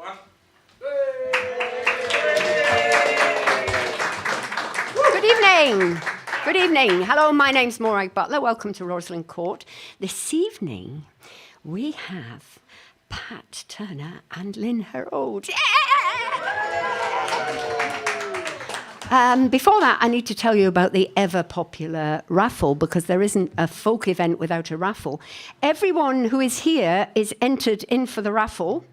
everyone. Good evening. Good evening. Hello, my name's Morag Butler. Welcome to Rosalind Court. This evening, we have Pat Turner and Lynne Heraud. Before that, I need to tell you about the ever-popular raffle, because there isn't a folk event without a raffle. Everyone who is here is entered in for the raffle.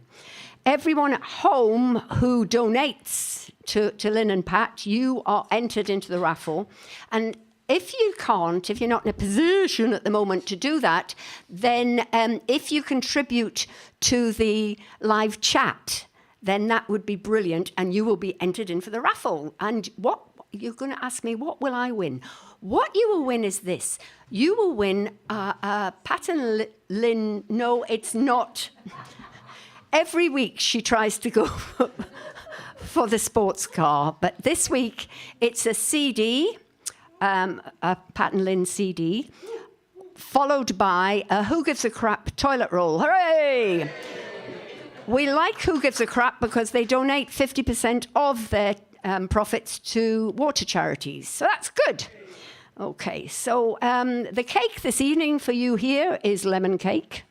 Everyone at home who donates to Lynne and Pat, you are entered into the raffle. And if you're not in a position at the moment to do that, then if you contribute to the live chat, then that would be brilliant, and you will be entered in for the raffle. And what you're going to ask me, what will I win? What you will win is this. You will win Pat and Lynne. No, it's not. Every week she tries to go for the sports car, but this week it's a CD, a Pat and Lynne CD, followed by a Who Gives a Crap toilet roll. Hooray! We like Who Gives a Crap because they donate 50% of their profits to water charities. So that's good. Okay, so the cake this evening for you here is lemon cake.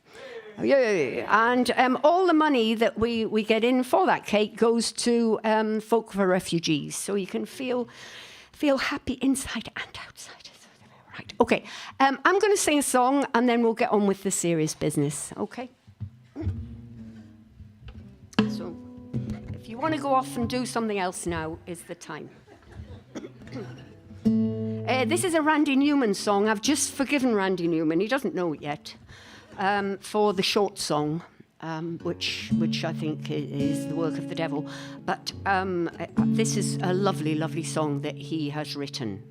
Yay. And all the money that we get in for that cake goes to Folk for Refugees. So you can feel happy inside and outside. Right, okay. I'm going to sing a song and then we'll get on with the serious business, okay? So if you want to go off and do something else, now is the time. This is a Randy Newman song. I've just forgiven Randy Newman. He doesn't know it yet. For the short song, which I think is the work of the devil. But this is a lovely, lovely song that he has written.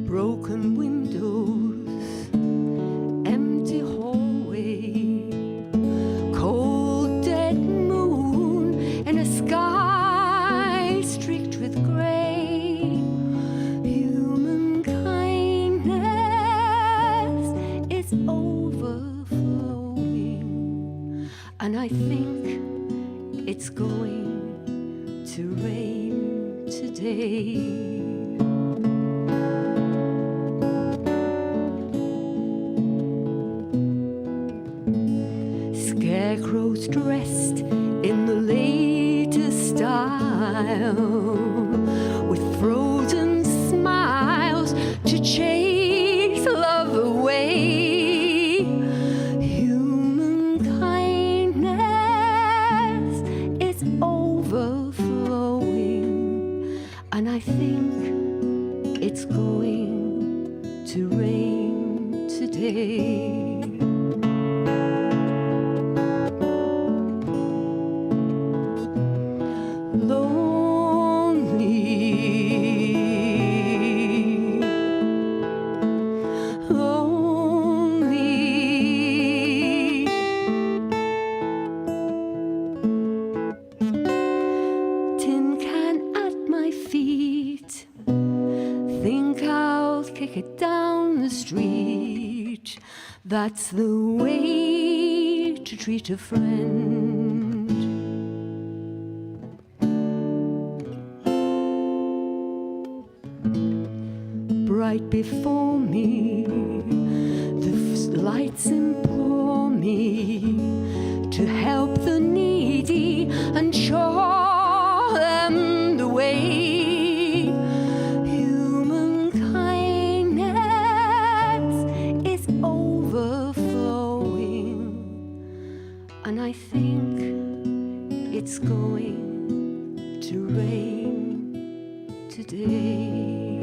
Broken windows, empty hallway, cold dead moon in a sky streaked with grey. Human kindness is overflowing, and I think it's going to rain today. Scarecrows dressed in the latest style, with frozen smiles to chase love away. Human kindness is overflowing, and I think it's going to rain today. That's the way to treat a friend. Bright before me, the lights implore me to help the needy and show them the way. And I think it's going to rain today.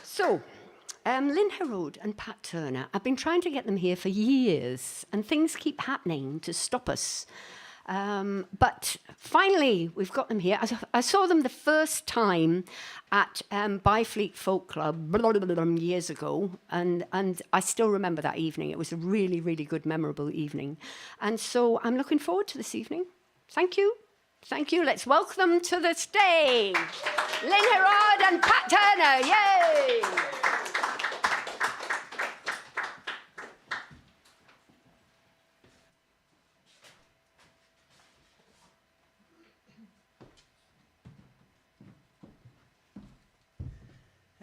So, Lynne Heraud and Pat Turner, I've been trying to get them here for years, and things keep happening to stop us. But finally, we've got them here. I saw them the first time at Byfleet Folk Club years ago, and I still remember that evening. It was a really, really good, memorable evening. And so I'm looking forward to this evening. Thank you. Thank you. Let's welcome them to the stage. Lynne Heraud and Pat Turner. Yay!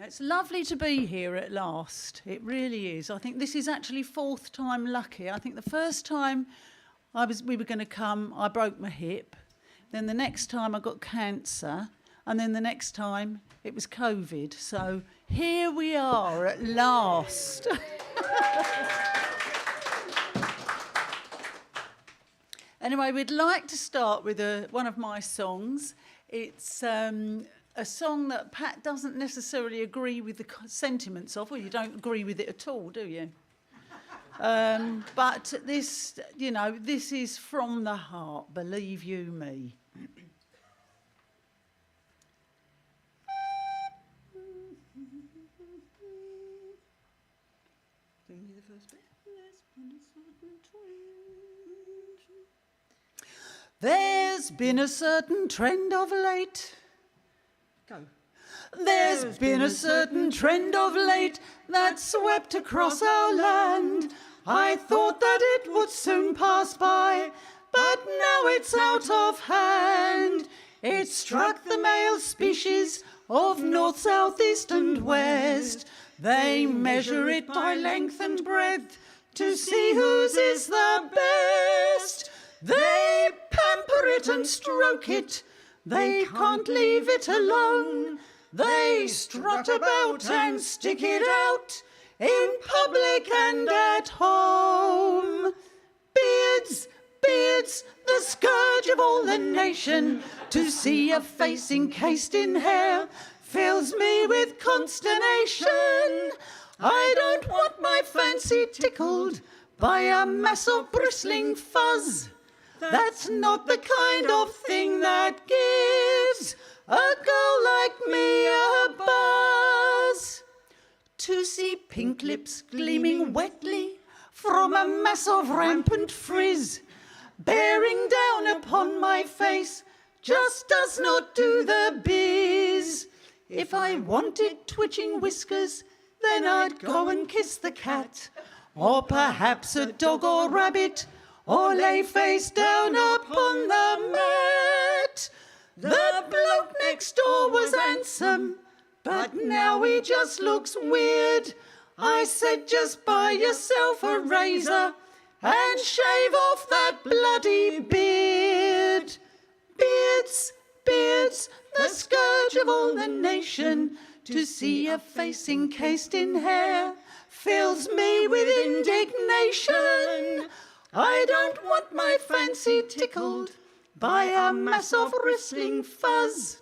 It's lovely to be here at last. It really is. I think this is actually fourth time lucky. I think the first time we were going to come, I broke my hip. Then the next time I got cancer. And then the next time it was COVID. So here we are at last. Anyway, we'd like to start with one of my songs. It's a song that Pat doesn't necessarily agree with the sentiments of. Well, you don't agree with it at all, do you? But this, this is from the heart, believe you me. There's been a certain trend of late. Go. There's been a certain trend of late that swept across our land. I thought that it would soon pass by, but now it's out of hand. It struck the male species of north, south, east and west. They measure it by length and breadth to see whose is the best. They pamper it and stroke it. They can't leave it alone. They strut about and stick it out in public and at home. Beards, beards, the scourge of all the nation. To see a face encased in hair fills me with consternation. I don't want my fancy tickled by a mass of bristling fuzz. That's not the kind of thing that gives a girl like me a buzz. To see pink lips gleaming wetly from a mass of rampant frizz bearing down upon my face just does not do the biz. If I wanted twitching whiskers, then I'd go and kiss the cat, or perhaps a dog or rabbit, or lay face down upon the mat. The bloke next door was handsome, but now he just looks weird. I said, just buy yourself a razor and shave off that bloody beard. Beards, beards, the scourge of all the nation. To see a face encased in hair fills me with indignation. I don't want my fancy tickled by a mass of bristling fuzz.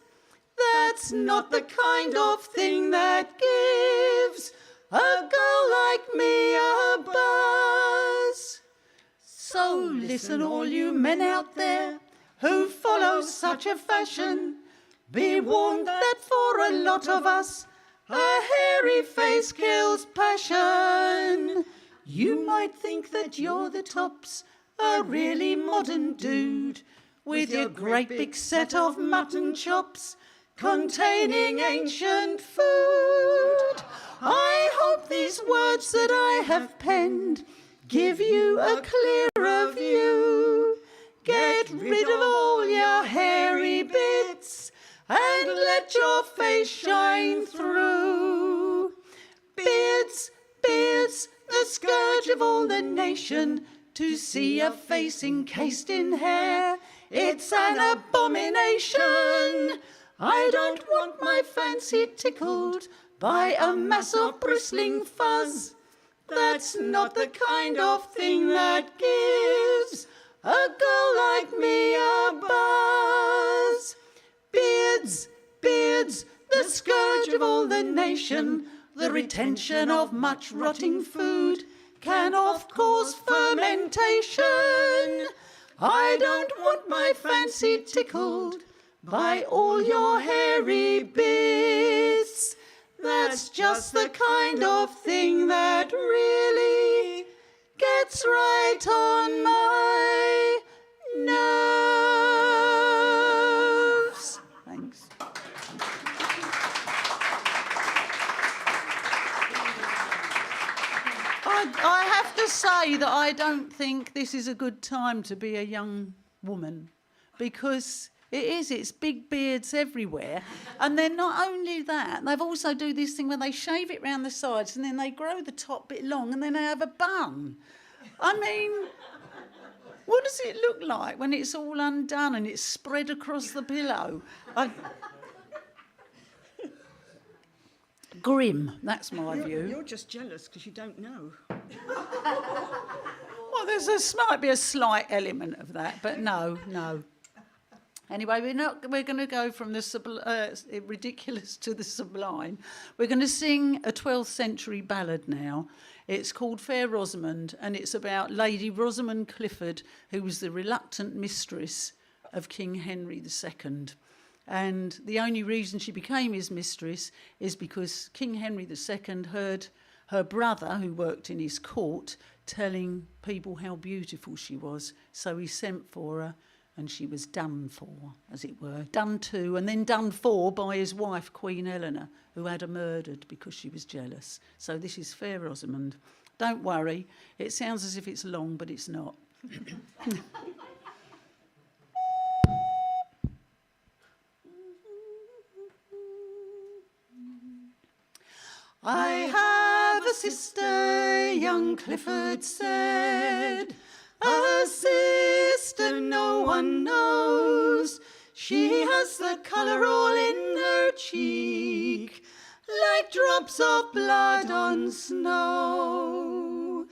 That's not the kind of thing that gives a girl like me a buzz. So listen, all you men out there who follow such a fashion, be warned that for a lot of us, a hairy face kills passion. You might think that you're the tops, a really modern dude, with your great big set of mutton chops containing ancient food. I hope these words that I have penned give you a clearer view. Get rid of all your hairy bits and let your face shine through. Beards, beards, the scourge of all the nation. To see a face encased in hair, it's an abomination. I don't want my fancy tickled by a mass of bristling fuzz. That's not the kind of thing that gives a girl like me a buzz. Beards, beards, the scourge of all the nation. The retention of much rotting food can oft cause fermentation. I don't want my fancy tickled by all your hairy bits. That's just the kind of thing that really gets right on my nerves. Thanks. I have to say that I don't think this is a good time to be a young woman, because it's big beards everywhere. And then not only that, they've also do this thing where they shave it round the sides and then they grow the top bit long and then they have a bun. I mean, what does it look like when it's all undone and it's spread across the pillow? Grim, that's my view. You're just jealous because you don't know. Well, might be a slight element of that, but no. Anyway, we're going to go from the ridiculous to the sublime. We're going to sing a 12th century ballad now. It's called Fair Rosamond, and it's about Lady Rosamond Clifford, who was the reluctant mistress of King Henry II. And the only reason she became his mistress is because King Henry II heard her brother, who worked in his court, telling people how beautiful she was. So he sent for her, and she was done for, as it were. Done to, and then done for by his wife, Queen Eleanor, who had her murdered because she was jealous. So this is Fair Rosamond. Don't worry, it sounds as if it's long, but it's not. I have a sister, young Clifford said, a sister no one knows. She has the colour all in her cheek, like drops of blood on snow.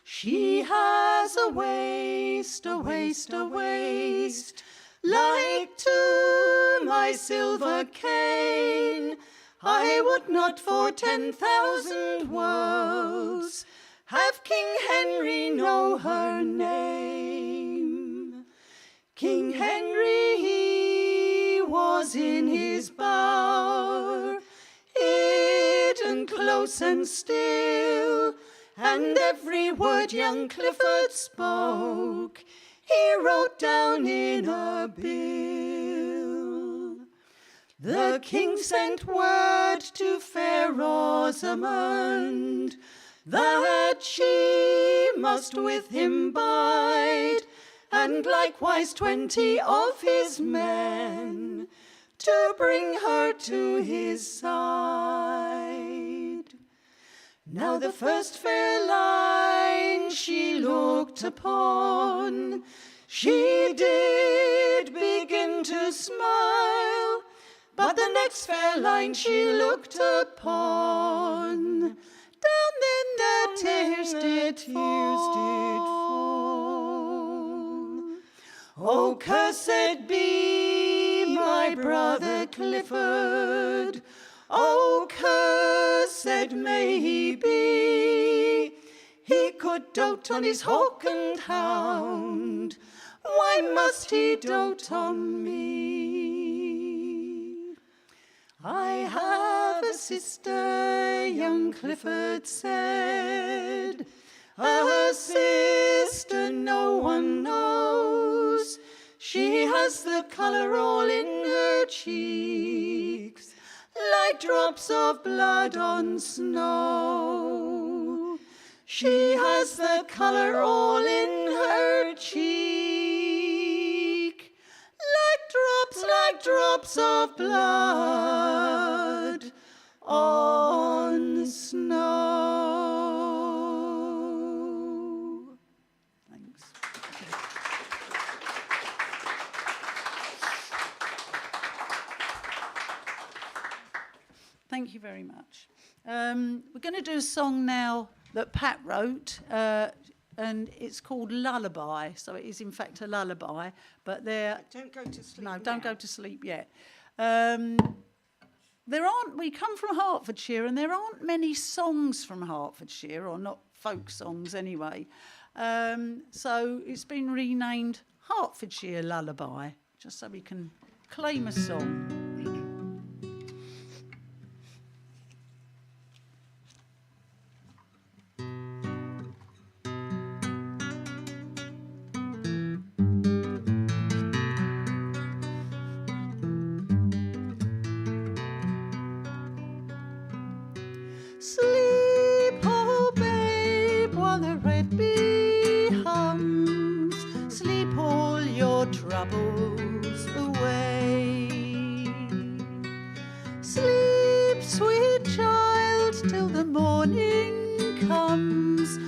She has a waist, like to my silver cane. I would not for 10,000 worlds have King Henry know her name. King Henry, he was in his bower, hidden close and still, and every word young Clifford spoke, he wrote down in a bill. The king sent word to fair Rosamond that she must with him bide, and likewise 20 of his men to bring her to his side. Now the first fair line she looked upon, she did begin to smile, but the next fair line she looked upon, down then the tears did fall. Oh, cursed be my brother Clifford, oh, cursed may he be. He could dote on his hawk and hound, why must he dote on me? I have a sister, young Clifford said, a sister no one knows. She has the colour all in her cheeks, like drops of blood on snow. She has the colour all in her cheek, like drops of blood on snow. Thanks. Thank you very much. We're going to do a song now that Pat wrote, and it's called Lullaby. So it is in fact a lullaby, but Don't go to sleep. No, don't go to sleep yet. We come from Hertfordshire, and there aren't many songs from Hertfordshire, or not folk songs anyway. So it's been renamed Hertfordshire lullaby, just so we can claim a song. Sleep, oh babe, while the red bee hums. Sleep all your troubles away. Sleep, sweet child, till the morning comes.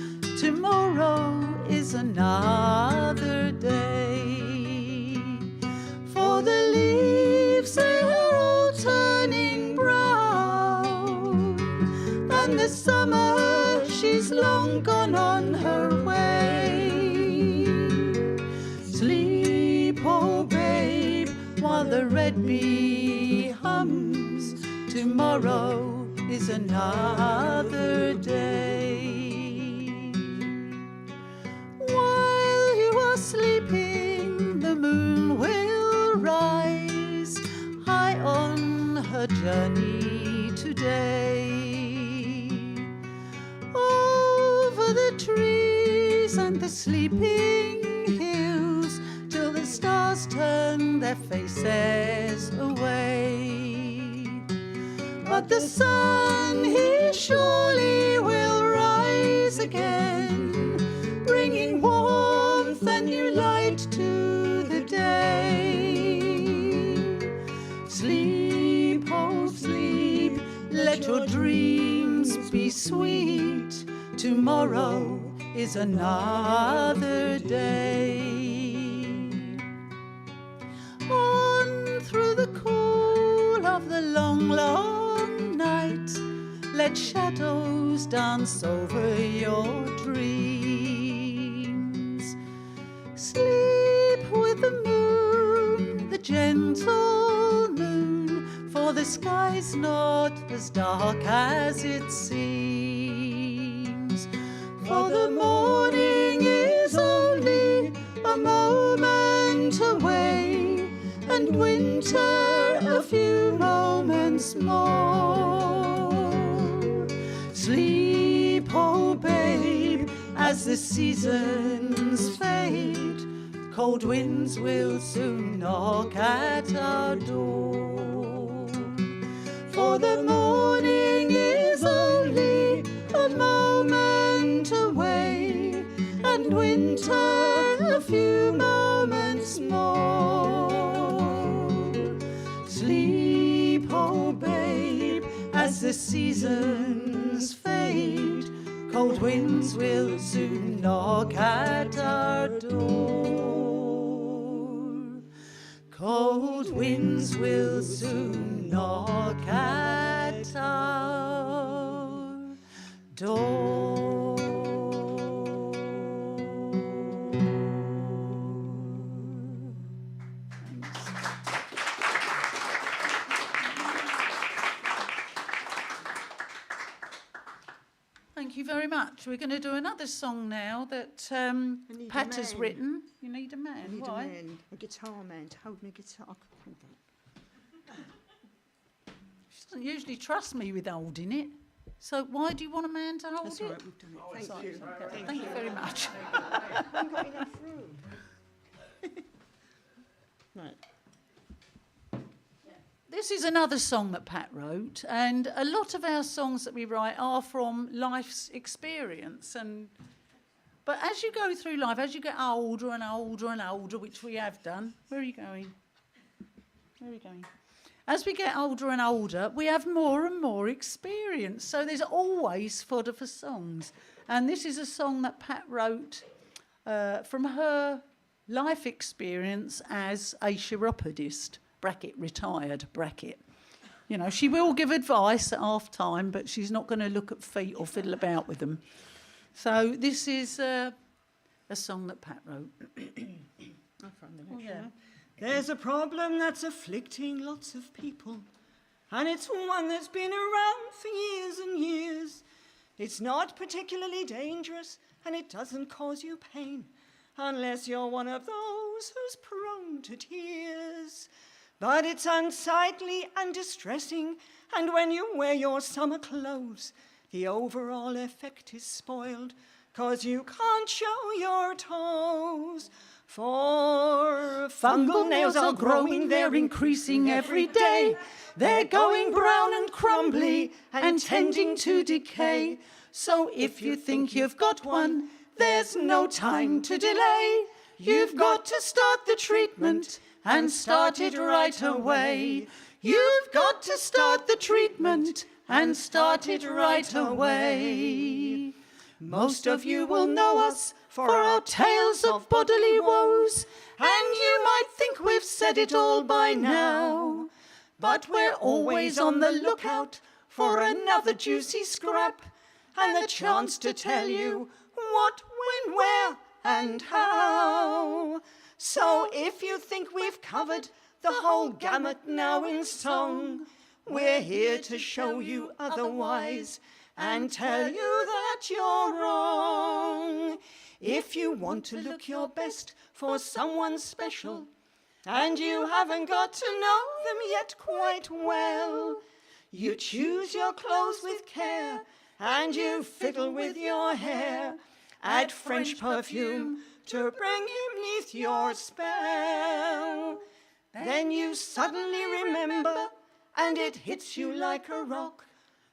Tomorrow is another day. For the leaves, they are all turning brown, and the summer, she's long gone on her way. Sleep, oh babe, while the red bee hums. Tomorrow is another day. While you are sleeping, the moon will rise high on her journey today. Over the trees and the sleeping hills, till the stars turn their faces away. But the sun, he surely will rise again, bringing warmth and new light to the day. Sleep, oh sleep, let your dreams be sweet. Tomorrow is another day. On through the cool of the long, long night, let shadows dance over your dreams. Sleep with the moon, the gentle moon, for the sky's not as dark as it seems. For the morning is only a moment away, and winter a few moments more. Sleep, oh babe, as the seasons fade, cold winds will soon knock at our door. For the morning is only a moment away, and winter a few moments more. Sleep, oh babe, as the seasons fade, cold winds will soon knock at our door. Cold winds will soon knock at our door. Thank you very much. We're going to do another song now that Pat has written. You need a man. I need Why? a man, a guitar man to hold my guitar. She doesn't usually trust me with holding it. So why do you want a man to hold That's it? all right, we've done it. Thank you. Okay, thank you very much. I haven't got enough room. Right. This is another song that Pat wrote, and a lot of our songs that we write are from life's experience. But as you go through life, as you get older and older and older, which we have done, where are you going? Where are you going? As we get older and older, we have more and more experience. So there's always fodder for songs. And this is a song that Pat wrote from her life experience as a chiropodist, bracket, retired, bracket. You know, she will give advice at half time, but she's not going to look at feet or fiddle about with them. So this is a song that Pat wrote. I'll find the next Yeah. one. There's a problem that's afflicting lots of people, and it's one that's been around for years and years. It's not particularly dangerous, and it doesn't cause you pain, unless you're one of those who's prone to tears. But it's unsightly and distressing, and when you wear your summer clothes, the overall effect is spoiled, 'cause you can't show your toes. For fungal nails are growing, they're increasing every day. They're going brown and crumbly and tending to decay. So if you think you've got one, there's no time to delay. You've got to start the treatment and start it right away. You've got to start the treatment and start it right away. Most of you will know us for our tales of bodily woes, and you might think we've said it all by now. But we're always on the lookout for another juicy scrap, and the chance to tell you what, when, where, and how. So if you think we've covered the whole gamut now in song, we're here to show you otherwise and tell you that you're wrong. If you want to look your best for someone special, and you haven't got to know them yet quite well, you choose your clothes with care, and you fiddle with your hair. Add French perfume to bring him 'neath your spell. Then you suddenly remember, and it hits you like a rock,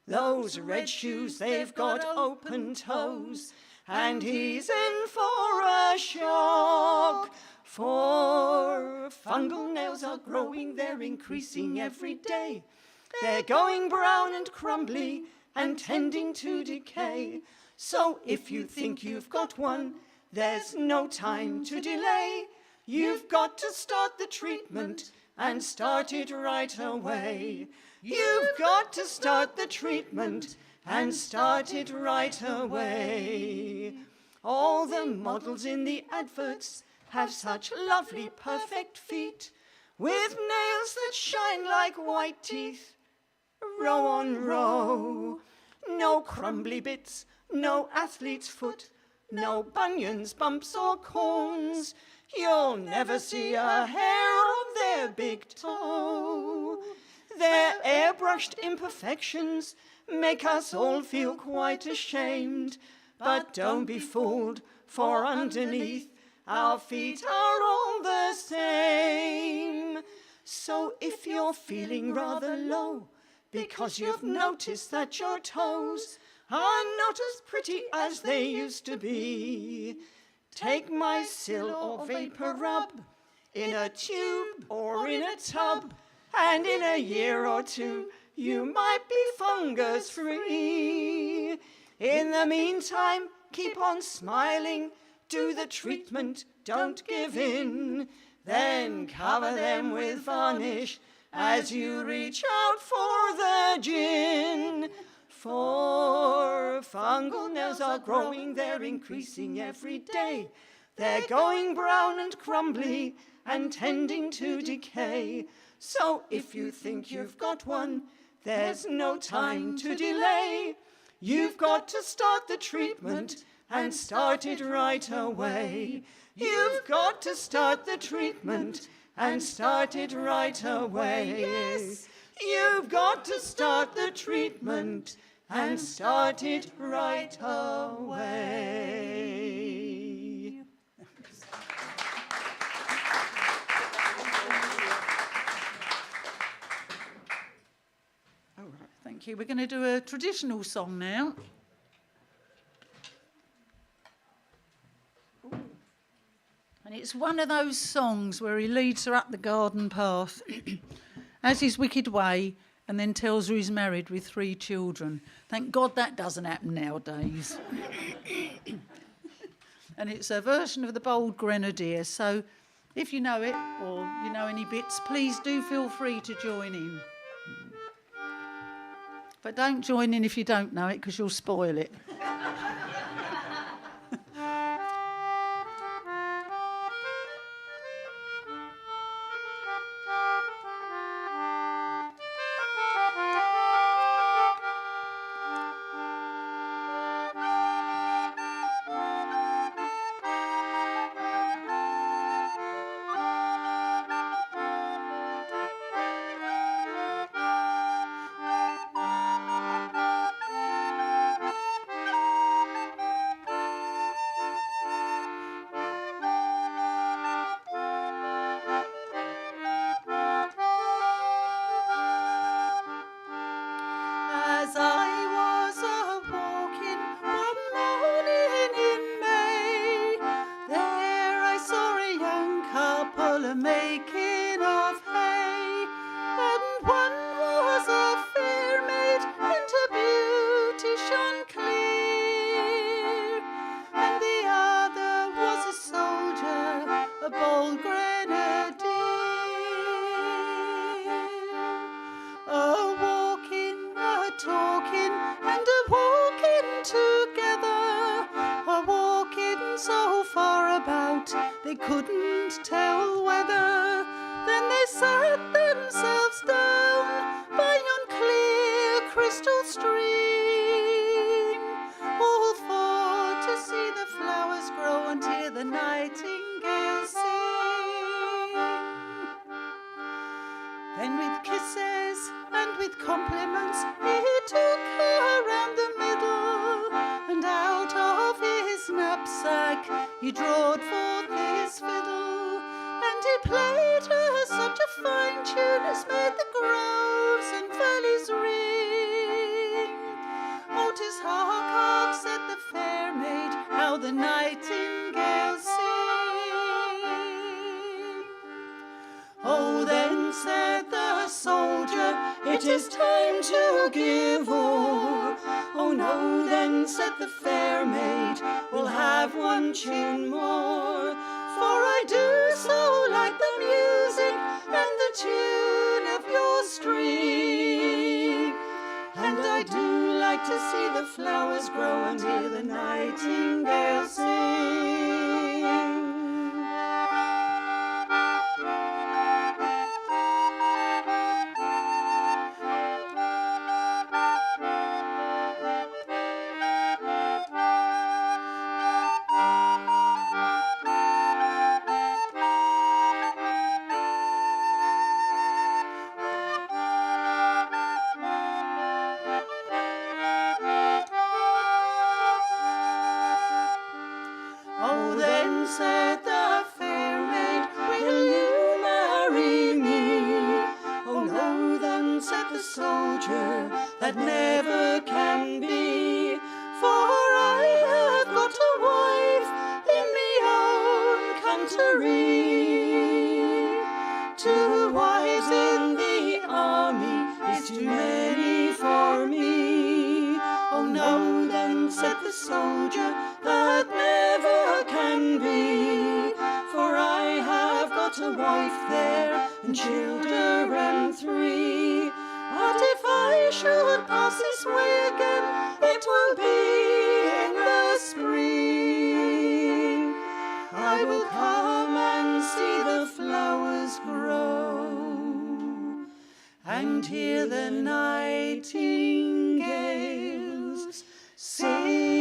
those red shoes, they've got open toes, and he's in for a shock. For fungal nails are growing, they're increasing every day. They're going brown and crumbly and tending to decay. So if you think you've got one, there's no time to delay. You've got to start the treatment and start it right away. You've got to start the treatment and start it right away. All the models in the adverts have such lovely, perfect feet, with nails that shine like white teeth, row on row. No crumbly bits, no athlete's foot, no bunions, bumps or corns. You'll never see a hair on their big toe. Their airbrushed imperfections make us all feel quite ashamed. But don't be fooled, for underneath our feet are all the same. So if you're feeling rather low because you've noticed that your toes are not as pretty as they used to be, take my Sil or Vapor Rub in a tube or in a tub, and in a year or two you might be fungus free. In the meantime, keep on smiling, do the treatment, don't give in, then cover them with varnish as you reach out for the gin. For fungal nails are growing, they're increasing every day. They're going brown and crumbly and tending to decay. So if you think you've got one, there's no time to delay. You've got to start the treatment and start it right away. You've got to start the treatment and start it right away. Yes. You've got to start the treatment and start it right away. All right, thank you. We're going to do a traditional song now. And it's one of those songs where he leads her up the garden path, as his wicked way, and then tells her he's married with 3 children. Thank God that doesn't happen nowadays. And it's a version of the Bold Grenadier. So if you know it, or you know any bits, please do feel free to join in. But don't join in if you don't know it, because you'll spoil it. making of hay, and one was a fair maid, and her beauty shone clear, and the other was a soldier, a bold grenadier, a walking, a talking, and a walking together, a walking so far about they couldn't tell whether. Then they sat themselves down by yon clear crystal stream, all for to see the flowers grow and hear the nightingales sing. Then with kisses and with compliments he took her round the middle, and out of his knapsack he drawed forth his fiddle, and he played her such a fine tune as made the groves and valleys ring. Oh, 'tis hark, hark, said the fair maid, how the nightingales sing. Oh, then said the soldier, it is time to give o'er. Oh no, then said the fair maid, we'll have one tune more, for I do so like the music and the tune of your string, and I do like to see the flowers grow and hear the nightingale sing. Oh, then said the fair maid, will you marry me? Oh no, then said the soldier, that never can be, for I have got a wife in me own country. 2 wives in the army is too many for me. Oh no, then said the soldier, that never can be, for I have got a wife there and children 3. But if I should pass this way again, it will be in the spring. I will come and see the flowers grow and hear the nightingales sing.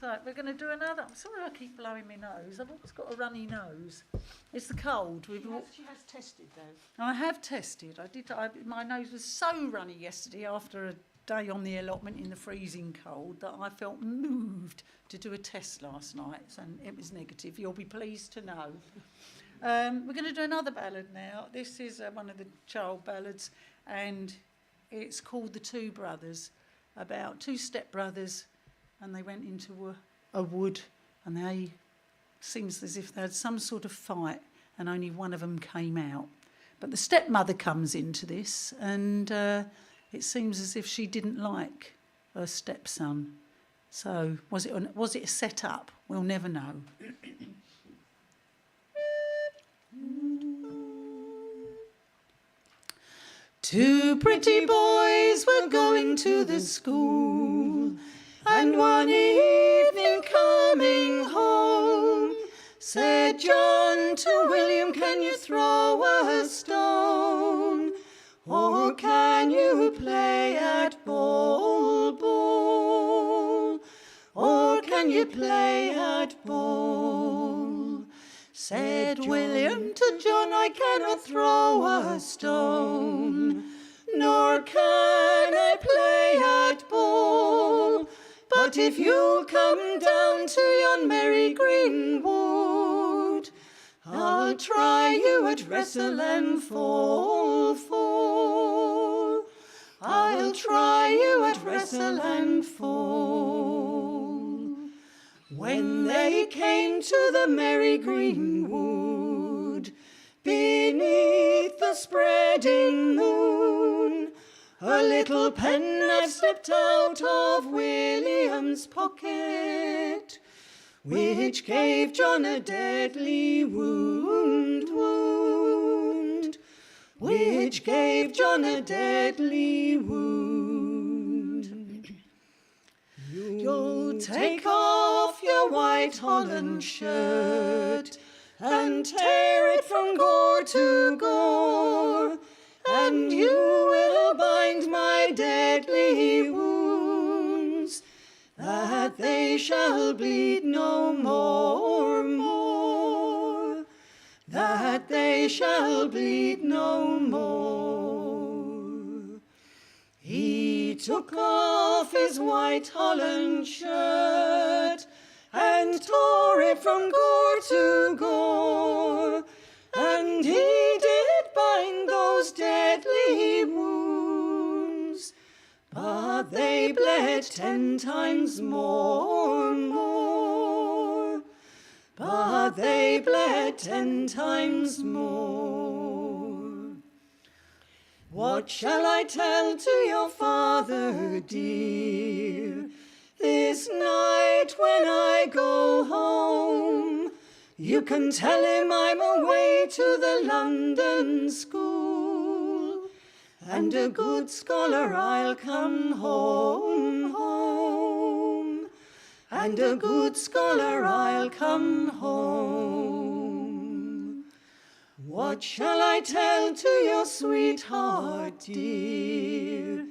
Right, we're going to do another. I'm sorry I keep blowing my nose. I've always got a runny nose. It's the cold. She has tested though. I have tested. My nose was so runny yesterday after a day on the allotment in the freezing cold that I felt moved to do a test last night, and it was negative. You'll be pleased to know. We're going to do another ballad now. This is one of the child ballads, and it's called The Two Brothers, about 2 stepbrothers, and they went into a wood, and they seems as if they had some sort of fight, and only one of them came out. But the stepmother comes into this, and it seems as if she didn't like her stepson. So was it a set-up? We'll never know. 2 pretty boys were going to the school, and one evening coming home, said John to William, can you throw a stone? Or can you play at ball, ball? Or can you play at ball? Said William to John, I cannot throw a stone, nor can I play at ball. But if you'll come down to yon merry green wood, I'll try you at wrestle and fall, fall. I'll try you at wrestle and fall. When they came to the merry green wood, beneath the spreading moon, a little penknife slipped out of William's pocket, which gave John a deadly wound, which gave John a deadly wound. You'll take off your white holland shirt and tear it from gore to gore, and you will bind my deadly wounds, that they shall bleed no more, that they shall bleed no more. He took off his white holland shirt and tore it from gore to gore, and he did bind those deadly wounds, but they bled 10 times more, but they bled 10 times more. What shall I tell to your father dear, this night when I go home? You can tell him I'm away to the London school, and a good scholar I'll come home, home, and a good scholar I'll come home. What shall I tell to your sweetheart dear,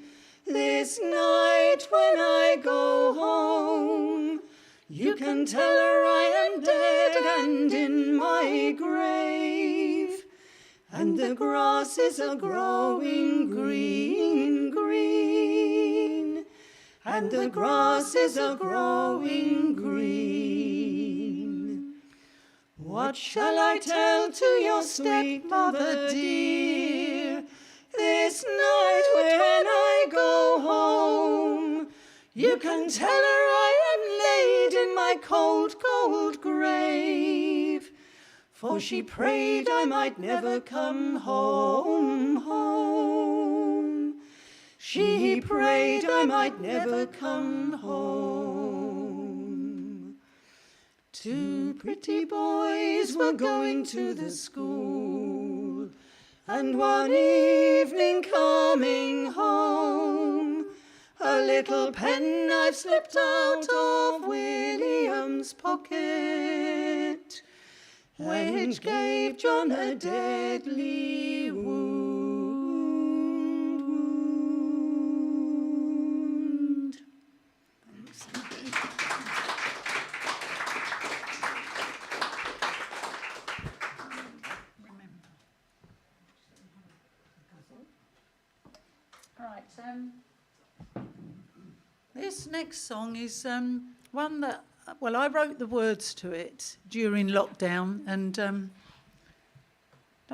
this night when I go home? You can tell her I am dead and in my grave, and the grass is a growing green, green, and the grass is a growing green. What shall I tell to your stepmother dear, this night when I go home? You can tell her I am laid in my cold, cold grave, for she prayed I might never come home, home. She prayed I might never come home. 2 pretty boys were going to the school, and one evening coming home, a little penknife slipped out of William's pocket, which gave John a deadly wound. Right, this next song is one that, well, I wrote the words to it during lockdown, and don't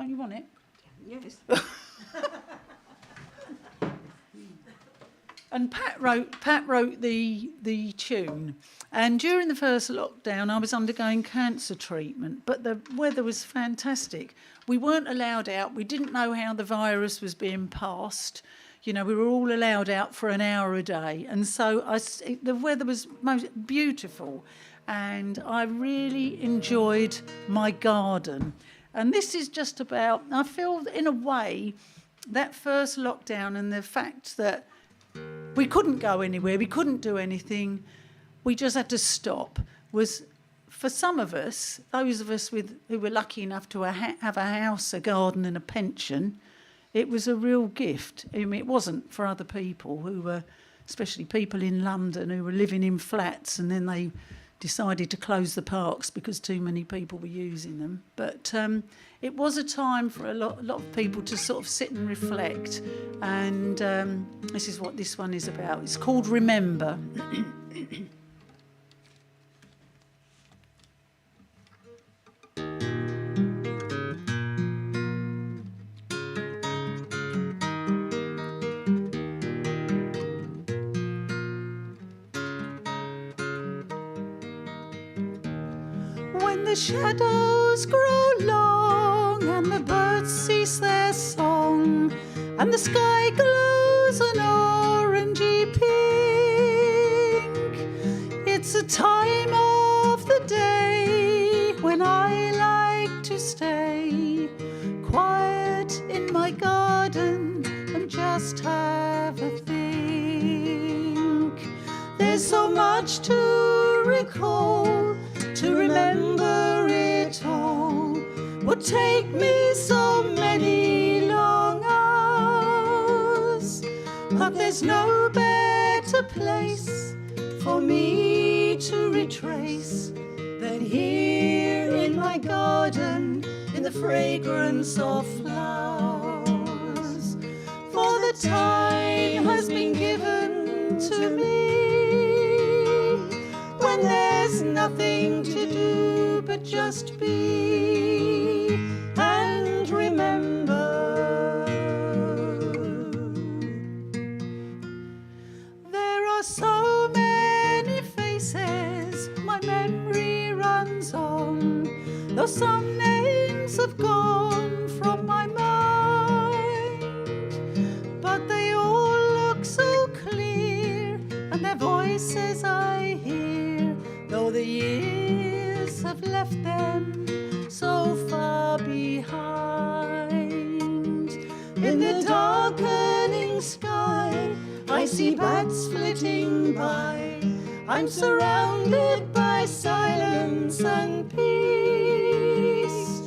you want it? Yes. And Pat wrote the tune, and during the first lockdown I was undergoing cancer treatment, but the weather was fantastic. We weren't allowed out. We didn't know how the virus was being passed. You know, we were all allowed out for an hour a day, and so the weather was most beautiful, and I really enjoyed my garden. And this is just about, I feel in a way, that first lockdown and the fact that we couldn't go anywhere, we couldn't do anything, we just had to stop, was, for some of us, those of us who were lucky enough to have a house, a garden and a pension, it was a real gift. I mean, it wasn't for other people who were, especially people in London who were living in flats, and then they decided to close the parks because too many people were using them. But it was a time for a lot of people to sort of sit and reflect, and this is what this one is about. It's called Remember. the shadows grow long and the birds cease their song and the sky glows an orangey pink, it's a time of the day when I like to stay quiet in my garden and just have a think. There's so much to recall, to remember it all would take me so many long hours, but there's no better place for me to retrace than here in my garden in the fragrance of flowers. For the time has been given to me when there's nothing to do but just be and remember. There are so many faces my memory runs on, though some names have gone from my mind, but they all look so clear and their voices I hear, though the years have left them so far behind. In the darkening sky I see bats flitting by, I'm surrounded by silence and peace,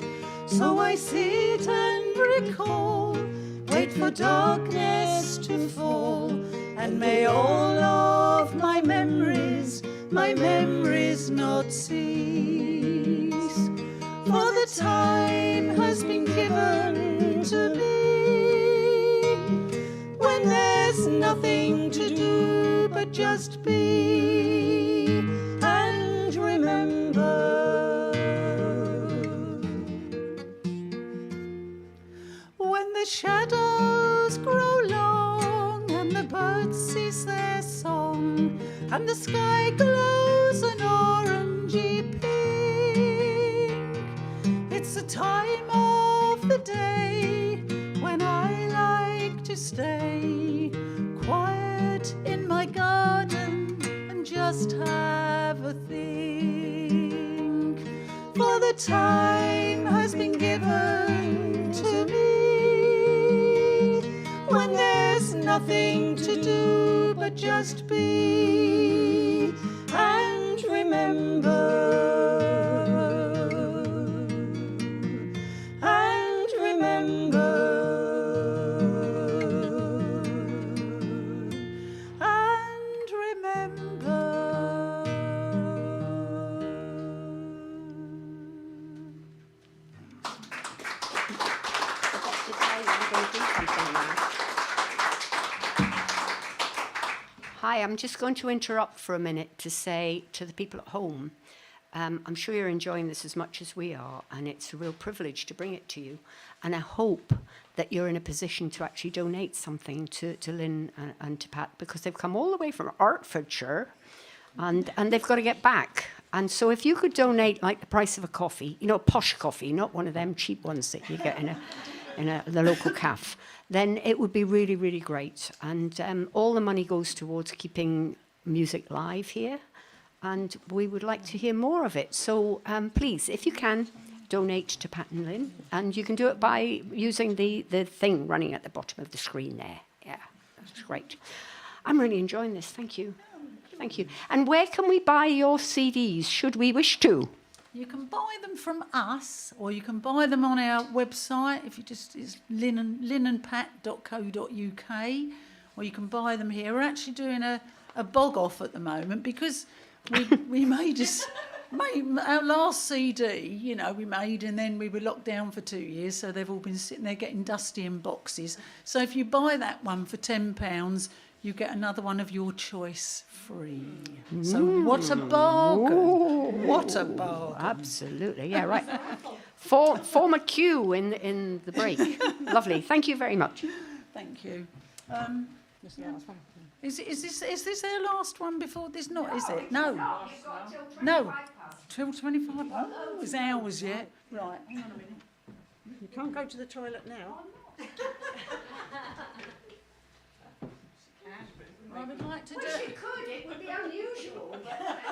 so I sit and recall, wait for darkness to fall, and may all of my memories not cease. For the time has been given to me when there's nothing to do but just be and remember. When the shadows grow long and the birds cease their song and the sky glows an orangey pink, it's the time of the day when I like to stay quiet in my garden and just have a think. For the time has been given to me when there's nothing to do but just be and remember. And remember. And remember. Hi, I'm just going to interrupt for a minute to say to the people at home, I'm sure you're enjoying this as much as we are, and it's a real privilege to bring it to you. And I hope that you're in a position to actually donate something to Lynne and to Pat, because they've come all the way from Hertfordshire, and they've got to get back. And so if you could donate like the price of a coffee, you know, a posh coffee, not one of them cheap ones that you get in the local cafe, then it would be really, really great. And all the money goes towards keeping music live here, and we would like to hear more of it. So please, if you can, donate to Pat and Lynne, and you can do it by using the thing running at the bottom of the screen there. Yeah, that's great. I'm really enjoying this. Thank you. Thank you. And where can we buy your CDs, should we wish to? You can buy them from us, or you can buy them on our website. If you just, it's lynneandpat.co.uk, or you can buy them here. We're actually doing a bog off at the moment because we made our last CD, you know, we made, and then we were locked down for 2 years, so they've all been sitting there getting dusty in boxes. So if you buy that one for £10, you get another one of your choice free. So what a bargain. Ooh. What a bargain. Absolutely, yeah, right. Form a queue in the break. Lovely, thank you very much. Thank you. This is the last one. Is this our last one before this? Not, is it? No. No. Till 25? Oh, it's hours yet. Right, hang on a minute. You can't go to the toilet now. I would like to do Well, she could. It would be unusual, but,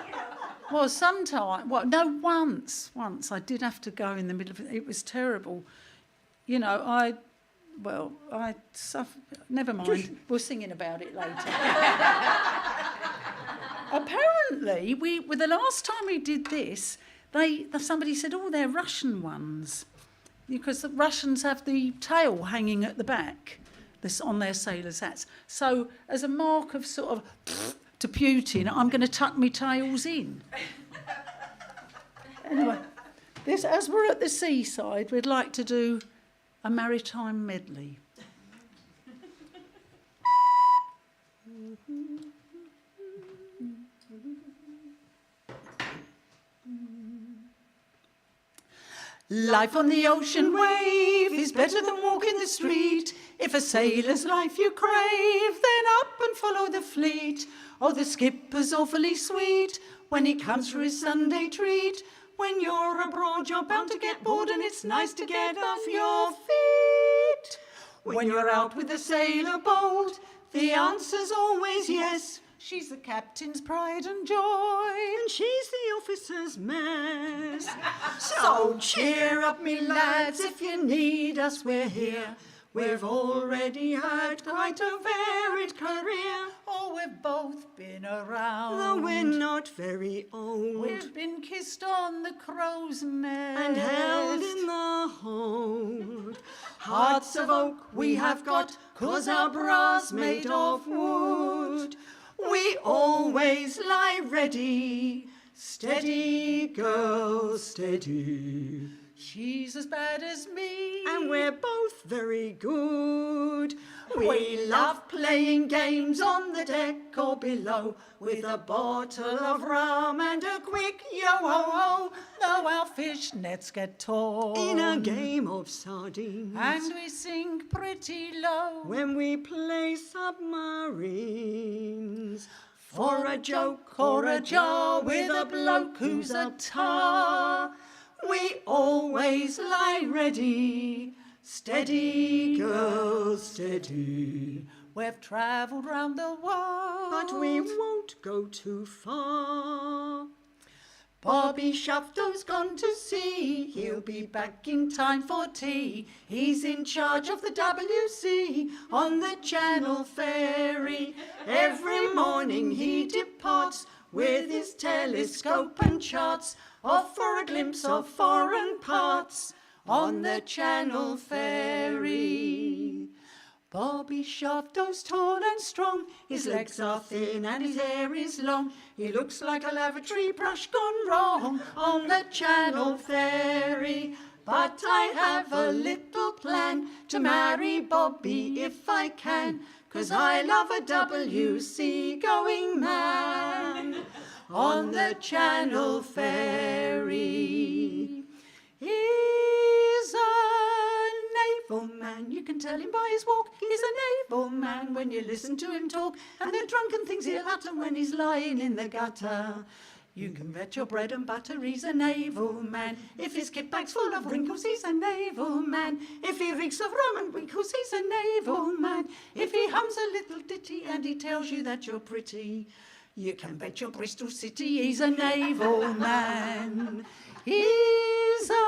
you know. Well, sometimes, once I did have to go in the middle of it. It was terrible. You know, I suffer. Never mind. We're singing about it later. Apparently, the last time we did this, somebody said, "Oh, they're Russian ones," because the Russians have the tail hanging at the back, this on their sailors' hats. So, as a mark of sort of to Putin, I'm going to tuck my tails in. Anyway, as we're at the seaside, we'd like to do a Maritime Medley. Life on the ocean wave is better than walking the street. If a sailor's life you crave, then up and follow the fleet. Oh, the skipper's awfully sweet when he comes for his Sunday treat. When you're abroad, you're bound to get bored, and it's nice to get off your feet. When you're out with a sailor bold, the answer's always yes. She's the captain's pride and joy, And she's the officer's mess. so cheer up, me lads, if you need us, we're here. We've already had quite a varied career. Oh, we've both been around. Though we're not very old. We've been kissed on the crow's nest And held in the hold. Hearts of oak we have got, 'cause our brass made of wood. We always lie ready. Steady, girl, steady. She's as bad as me. And we're both very good. We love playing games on the deck or below, with a bottle of rum and a quick yo-ho-ho, though our fish nets get torn. In a game of sardines. And we sink pretty low. When we play submarines. For a joke or a jar with a bloke who's a tar, we always lie ready. Steady, girl, steady. We've travelled round the world, But we won't go too far. Bobby Shafto's gone to sea. He'll be back in time for tea. He's in charge of the WC on the Channel Ferry. Every morning he departs with his telescope and charts, off for a glimpse of foreign parts on the Channel Ferry. Bobby Shafto's tall and strong, his legs are thin and his hair is long. He looks like a lavatory brush gone wrong on the Channel Ferry. But I have a little plan to marry Bobby if I can, 'cause I love a WC going man on the Channel Ferry. He's a naval man, you can tell him by his walk. He's a naval man when you listen to him talk, and the drunken things he'll utter when he's lying in the gutter. You can bet your bread and butter he's a naval man. If his kit bag's full of wrinkles, he's a naval man. If he reeks of rum and winkles, he's a naval man. If he hums a little ditty and he tells you that you're pretty, you can bet your Bristol City he's a naval man. He's a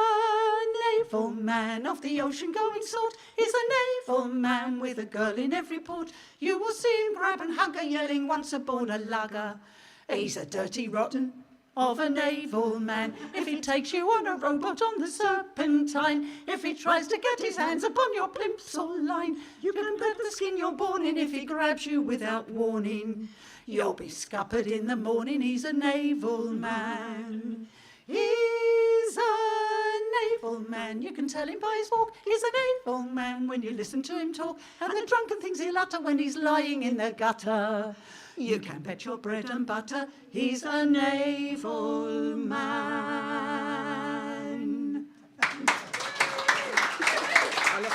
naval man of the ocean-going sort. He's a naval man with a girl in every port. You will see him grab and hug her, yelling once aboard a lugger. He's a dirty rotten of a naval man. If he takes you on a rowboat on the Serpentine, if he tries to get his hands upon your plimsoll line, you can bet the skin you're born in if he grabs you without warning. You'll be scuppered in the morning, he's a naval man. He's a naval man, you can tell him by his walk. He's a naval man when you listen to him talk, and the drunken things he'll utter when he's lying in the gutter. You can bet your bread and butter he's a naval man. I love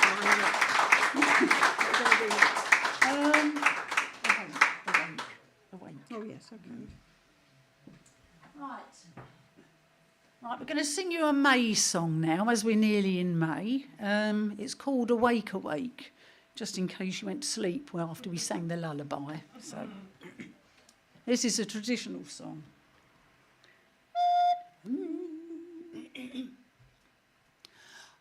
A wank. Oh, yes, okay. Right. Right, we're going to sing you a May song now, as we're nearly in May. It's called Awake, Awake, just in case you went to sleep after we sang the lullaby. So, this is a traditional song.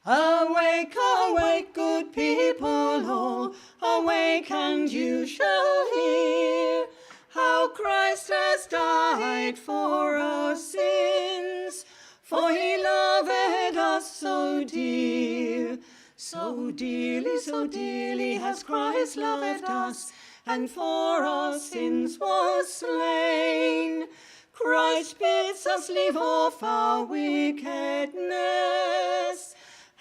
Awake, awake, good people all, awake and you shall hear how Christ has died for our sins, for he loved us so dear. So dearly has Christ loved us, and for our sins was slain. Christ bids us leave off our wickedness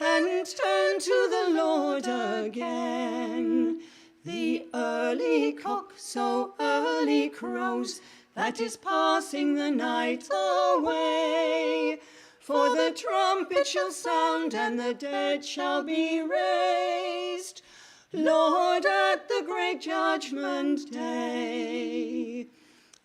and turn to the Lord again. The early cock so early crows that is passing the night away. For the trumpet shall sound and the dead shall be raised, Lord, at the great judgment day.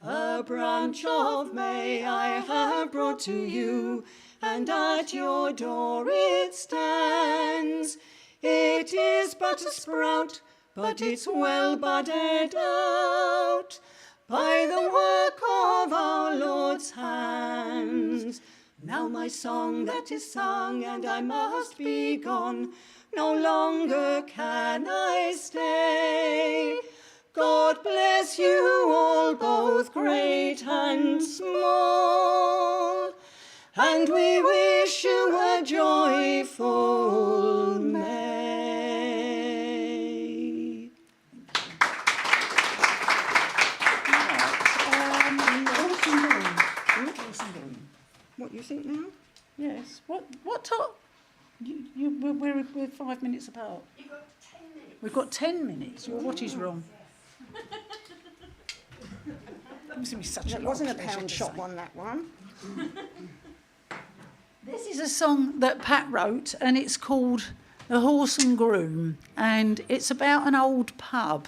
A branch of May I have brought to you, and at your door it stands. It is but a sprout, but it's well budded out by the work of our Lord's hands. Now my song that is sung, and I must be gone. No longer can I stay. God bless you all, both great and small, and we wish you a joyful May. What you think now? Yes. What time? We're 5 minutes apart. You've got 10 minutes. We've got 10 minutes. Well, what is wrong? It wasn't a pound shop one, that one. This is a song that Pat wrote, and it's called The Horse and Groom, and it's about an old pub.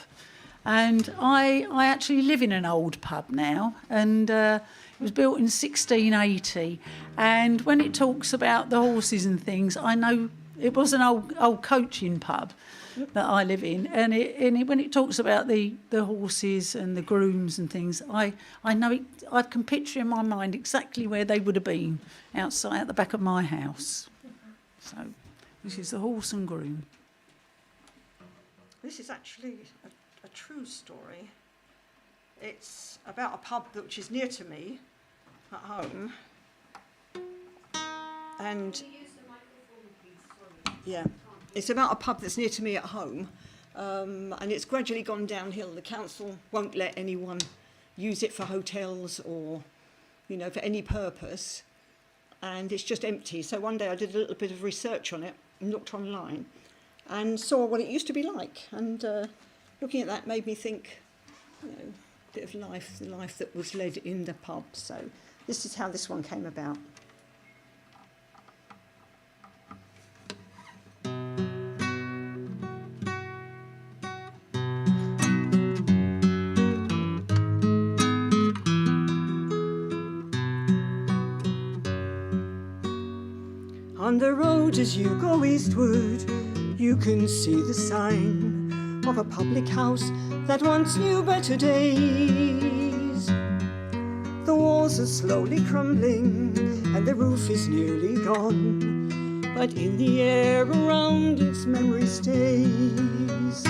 And I actually live in an old pub now, and it was built in 1680. And when it talks about the horses and things, I know it was an old coaching pub that I live in, and when it talks about the horses and the grooms and things, I know it. I can picture in my mind exactly where they would have been outside at the back of my house. So this is The Horse and Groom. This is actually a true story. It's about a pub which is near to me at home, and yeah, it's about a pub that's near to me at home, and it's gradually gone downhill. The council won't let anyone use it for hotels or, for any purpose, and it's just empty. So one day I did a little bit of research on it and looked online and saw what it used to be like, and looking at that made me think, a bit of life, the life that was led in the pub. So this is how this one came about. On the road as you go eastward, you can see the sign of a public house that once knew better days. The walls are slowly crumbling and the roof is nearly gone, but in the air around its memory stays.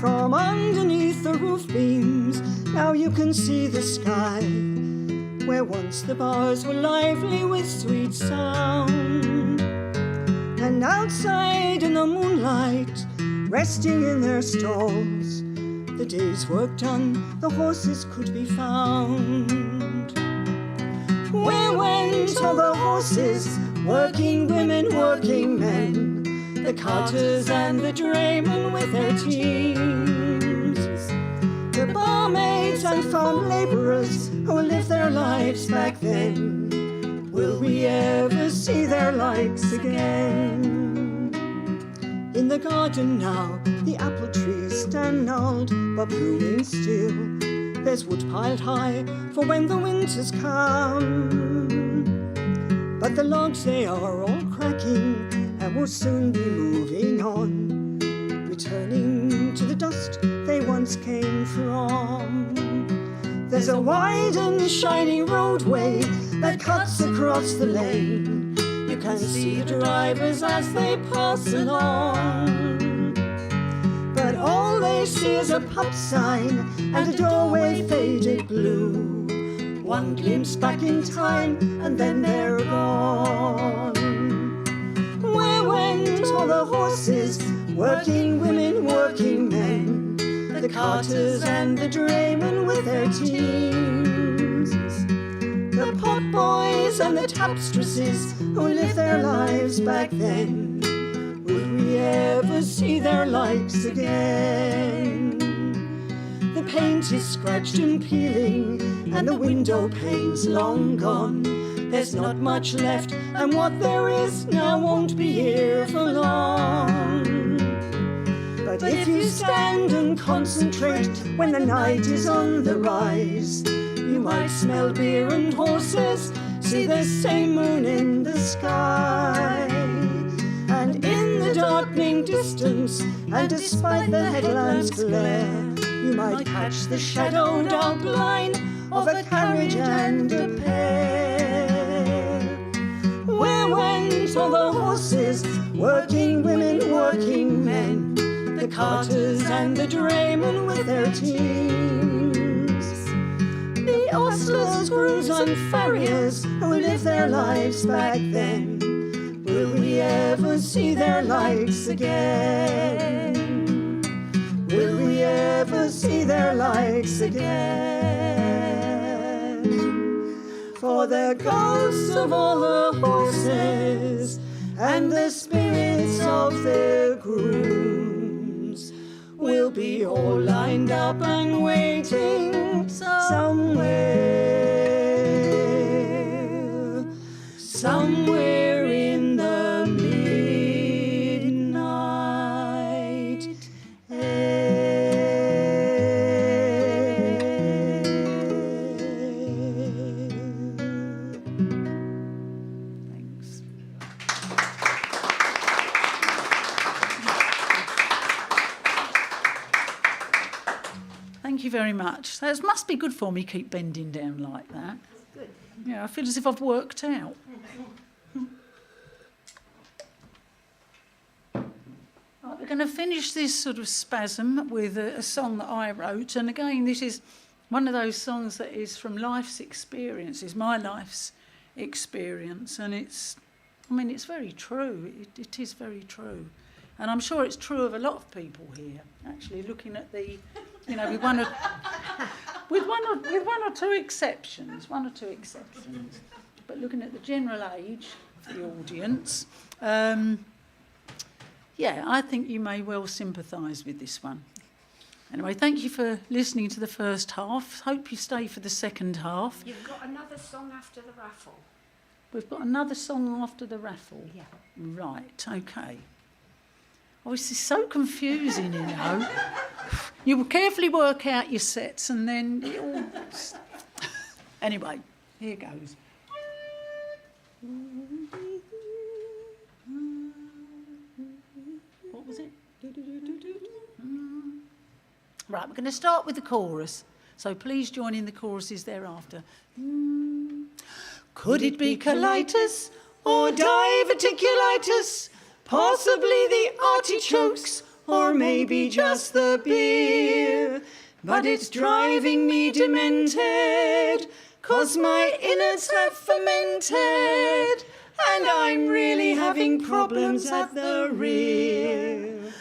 From underneath the roof beams, now you can see the sky, where once the bars were lively with sweet sound. And outside in the moonlight, resting in their stalls, the day's work done, the horses could be found. Where went all the horses, working women, working men, the carters and the draymen with their teams, the barmaids and farm labourers who lived their lives back then? Will we ever see their likes again? In the garden now, the apple trees stand gnarled but blooming still. There's wood piled high for when the winters come. But the logs, they are all cracking, and will soon be moving on, returning to the dust they once came from. There's a wide and shiny roadway that cuts across the lane. You can see the drivers as they pass along, but all they see is a pub sign and a doorway faded blue. One glimpse back in time and then they're gone. Where went all the horses, working women, working men, the carters and the draymen with their teams, the pot boys and the tapstresses who lived their lives back then? Will we ever see their likes again? The paint is scratched and peeling, and the window panes long gone. There's not much left, and what there is now won't be here for long. But if you stand and concentrate when the night is on the rise, you might smell beer and horses, see the same moon in the sky. And in the darkening distance, and despite the headlamps' glare, you might catch the shadowed outline of a carriage and a pair. Where went all the horses, working women, working men, the carters and the draymen with their teams, the ostlers, crews and farriers who lived their lives back then? Will we ever see their likes again? Will we ever see their likes again? For the ghosts of all the horses and the spirits of their grooms will be all lined up and waiting somewhere in the midnight air. Thanks. Thank you very much. That must be good for me, keep bending down like that. Good. Yeah, I feel as if I've worked out. Right, we're going to finish this sort of spasm with a song that I wrote. And again, this is one of those songs that is from life's experiences, my life's experience. And it's very true. It is very true. And I'm sure it's true of a lot of people here, actually, looking at the, with one or two exceptions. But looking at the general age of the audience, I think you may well sympathise with this one. Anyway, thank you for listening to the first half. Hope you stay for the second half. You've got another song after the raffle. We've got another song after the raffle. Yeah. Right, okay. Oh, this is so confusing, You will carefully work out your sets and then it all... Anyway, here goes. What was it? Right, we're going to start with the chorus. So please join in the choruses thereafter. Could it be colitis or diverticulitis? Possibly the artichokes, or maybe just the beer. But it's driving me demented, 'cause my innards have fermented, and I'm really having problems at the rear.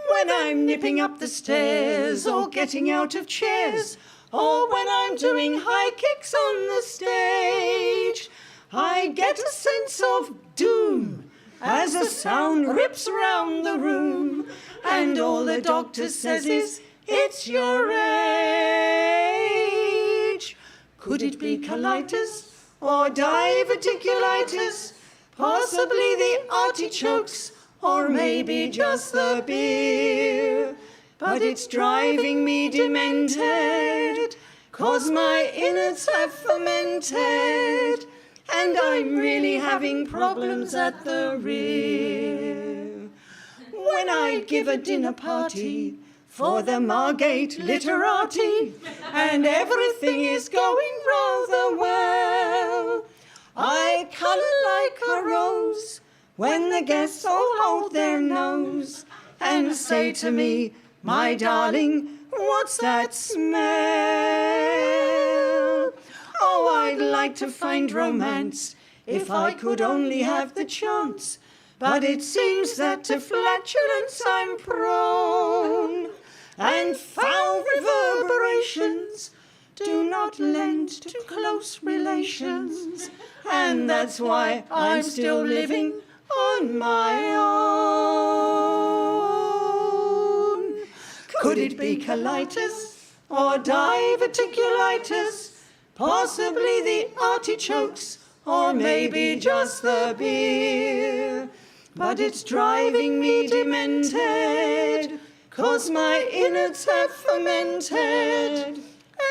When I'm nipping up the stairs, or getting out of chairs, or when I'm doing high kicks on the stage, I get a sense of doom as the sound rips round the room, and all the doctor says is, it's your age. Could it be colitis or diverticulitis? Possibly the artichokes, or maybe just the beer. But it's driving me demented, 'cause my innards have fermented, and I'm really having problems at the rear. When I give a dinner party for the Margate literati, and everything is going rather well, I colour like a rose when the guests all hold their nose and say to me, my darling, what's that smell? Oh, I'd like to find romance if I could only have the chance, but it seems that to flatulence I'm prone, and foul reverberations do not lend to close relations, and that's why I'm still living on my own. Could it be colitis or diverticulitis? Possibly the artichokes, or maybe just the beer. But it's driving me demented, 'cause my innards have fermented,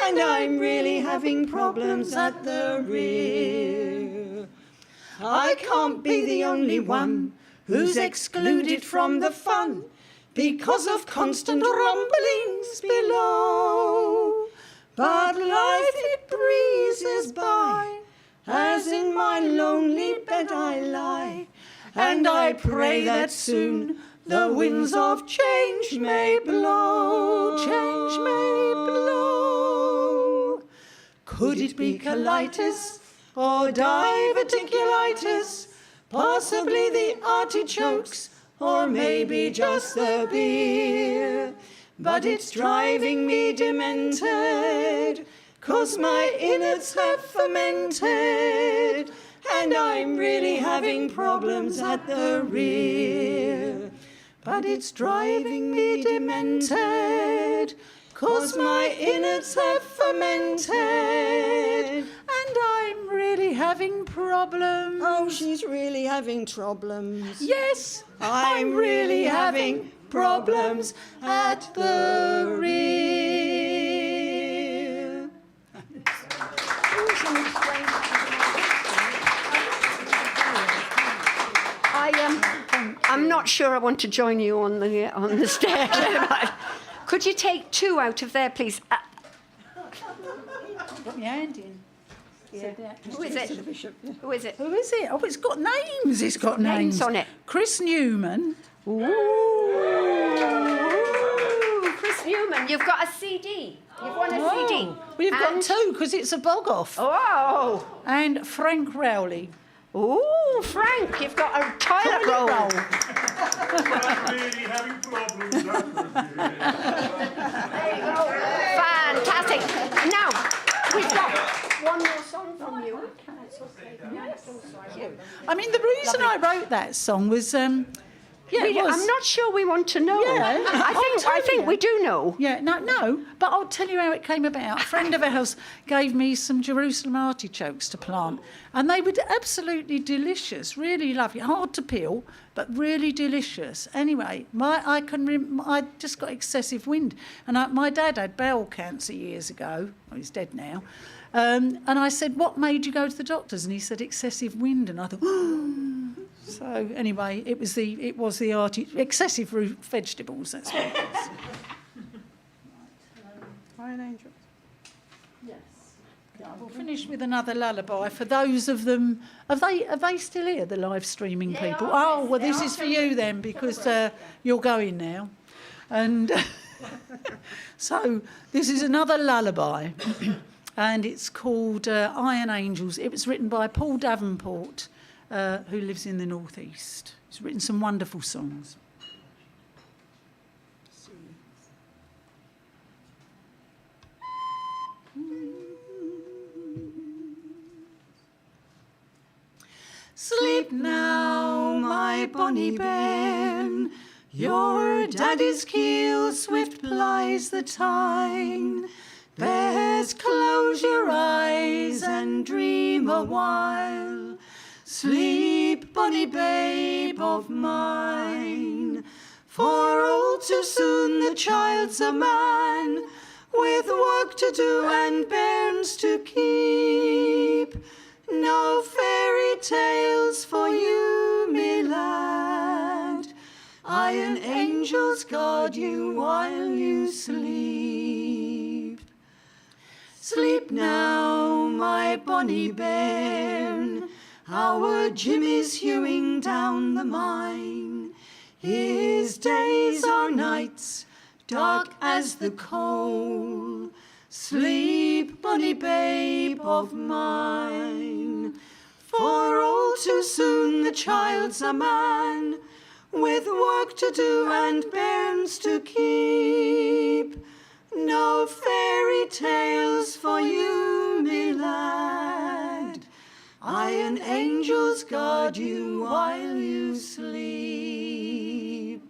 and I'm really having problems at the rear. I can't be the only one who's excluded from the fun because of constant rumblings below. But life it breezes by, as in my lonely bed I lie, and I pray that soon the winds of change may blow, change may blow. Could it be colitis or diverticulitis? Possibly the artichokes, or maybe just the beer. But it's driving me demented, 'cause my innards have fermented, and I'm really having problems at the rear. But it's driving me demented, 'cause my innards have fermented, and I'm really having problems. Oh, she's really having problems. Yes, I'm really having problems at the rear. I'm not sure I want to join you on the stairs. Could you take two out of there, please? Put my hand in. Yeah. Who is it? Who is it? Who is it? Oh, it's got names. It's got names on it. Chris Newman. Ooh, Chris Newman, you've got a CD. You've won a CD. Well, you've got two because it's a bog off. Oh. And Frank Rowley. Ooh, Frank, you've got a toilet roll. I'm really having problems. There you go. Fantastic. Now, we've got one more song from you. I mean, the reason I wrote that song was, it was. I'm not sure we want to know. Yeah, I think we do know. Yeah, no, but I'll tell you how it came about. A friend of ours gave me some Jerusalem artichokes to plant, and they were absolutely delicious, really lovely, hard to peel, but really delicious. Anyway, I just got excessive wind, and my dad had bowel cancer years ago. Well, he's dead now. And I said, what made you go to the doctors? And he said, excessive wind. And I thought, So anyway, it was the excessive root vegetables. That's what it was. Iron Angels. Yes. We'll finish with another lullaby for those of them. Are they still here? The live streaming people. Oh well, this is for you then, because you're going now, and so this is another lullaby, and it's called Iron Angels. It was written by Paul Davenport, who lives in the northeast. He's written some wonderful songs. Sleep now, my bonny bairn, your daddy's keel swift plies the tyne. Bears, close your eyes and dream a while. Sleep, bonny babe of mine, for all too soon the child's a man, with work to do and bairns to keep. No fair tales for you, me lad. Iron angels guard you while you sleep. Sleep now, my bonny bairn. Our Jimmy's hewing down the mine. His days are nights, dark as the coal. Sleep, bonny babe of mine. For all too soon the child's a man, with work to do and bairns to keep. No fairy tales for you, me lad. Iron angels guard you while you sleep.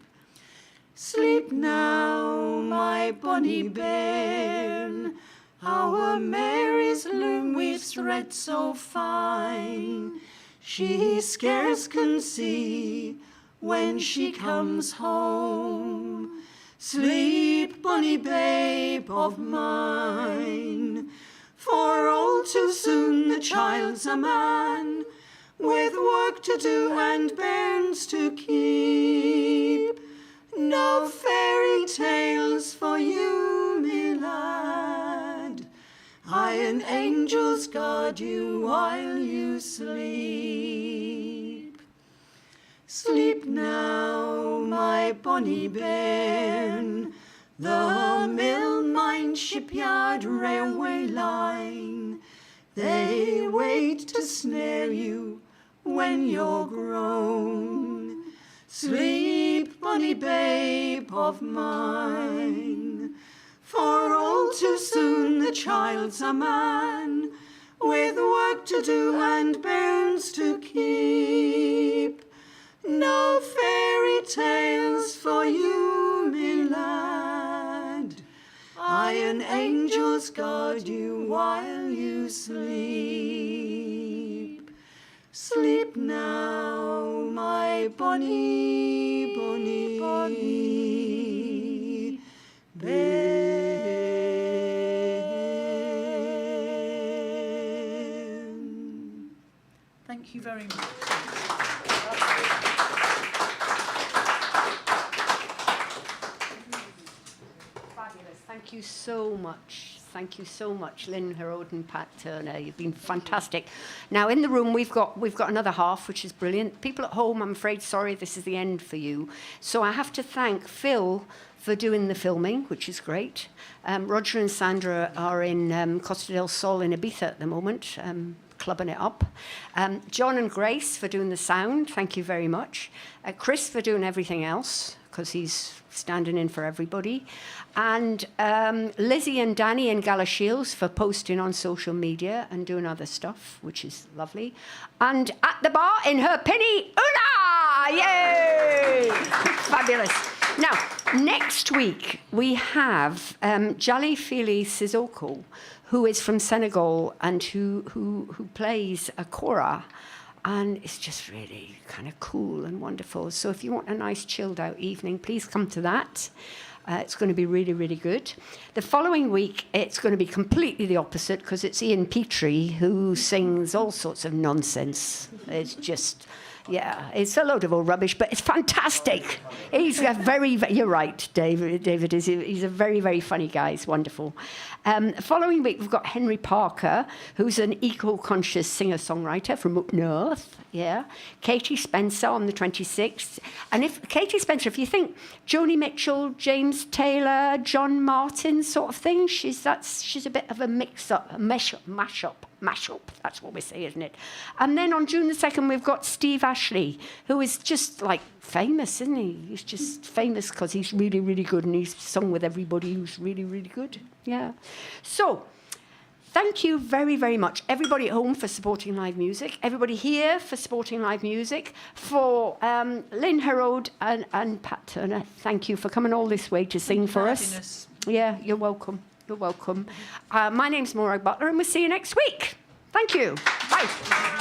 Sleep now, my bonny bairn. Our Mary's loom weaves thread so fine, she scarce can see when she comes home. Sleep, bonny babe of mine. For all too soon the child's a man, with work to do and bairns to keep. No fairy tales for you, me lad. Iron angels guard you while you sleep. Sleep now, my bonny bairn. The mill, mine, shipyard, railway line, they wait to snare you when you're grown. Sleep, bonny babe of mine. For all too soon the child's a man, with work to do and bairns to keep. No fairy tales for you, me lad. Iron angels guard you while you sleep. Sleep now, my bonny, bonny, bonny bairn. Thank you very much. Thank you so much. Thank you so much, Lynne, Heraud and Pat Turner. You've been fantastic. Now, in the room, we've got another half, which is brilliant. People at home, I'm afraid, sorry, this is the end for you. So I have to thank Phil for doing the filming, which is great. Roger and Sandra are in Costa del Sol in Ibiza at the moment, clubbing it up. John and Grace for doing the sound. Thank you very much. Chris for doing everything else, because he's standing in for everybody. And Lizzie and Danny and Galashiels for posting on social media and doing other stuff, which is lovely. And at the bar in her penny, Una! Yay! Fabulous. Now, next week, we have Jali Fili Sissoko, who is from Senegal and who plays a kora. And it's just really kind of cool and wonderful. So if you want a nice chilled out evening, please come to that. It's going to be really, really good. The following week, it's going to be completely the opposite because it's Ian Petrie who sings all sorts of nonsense. It's just, yeah, it's a load of old rubbish, but it's fantastic. He's a you're right, David is. He's a very, very funny guy. It's wonderful. Following week, we've got Henry Parker, who's an eco-conscious singer-songwriter from up north. Yeah, Katie Spencer on the 26th. And if Katie Spencer, if you think Joni Mitchell, James Taylor, John Martin sort of thing, she's a bit of a mix-up, a mashup. That's what we say, isn't it? And then on June the 2nd, we've got Steve Ashley, who is just like famous, isn't he? He's just famous because he's really, really good, and he's sung with everybody who's really, really good. Yeah. So, thank you very, very much, everybody at home for supporting live music, everybody here for supporting live music, for Lynne Heraud and Pat Turner. Thank you for coming all this way to sing for us. Yeah, you're welcome. You're welcome. My name's Morag Butler, and we'll see you next week. Thank you. Bye.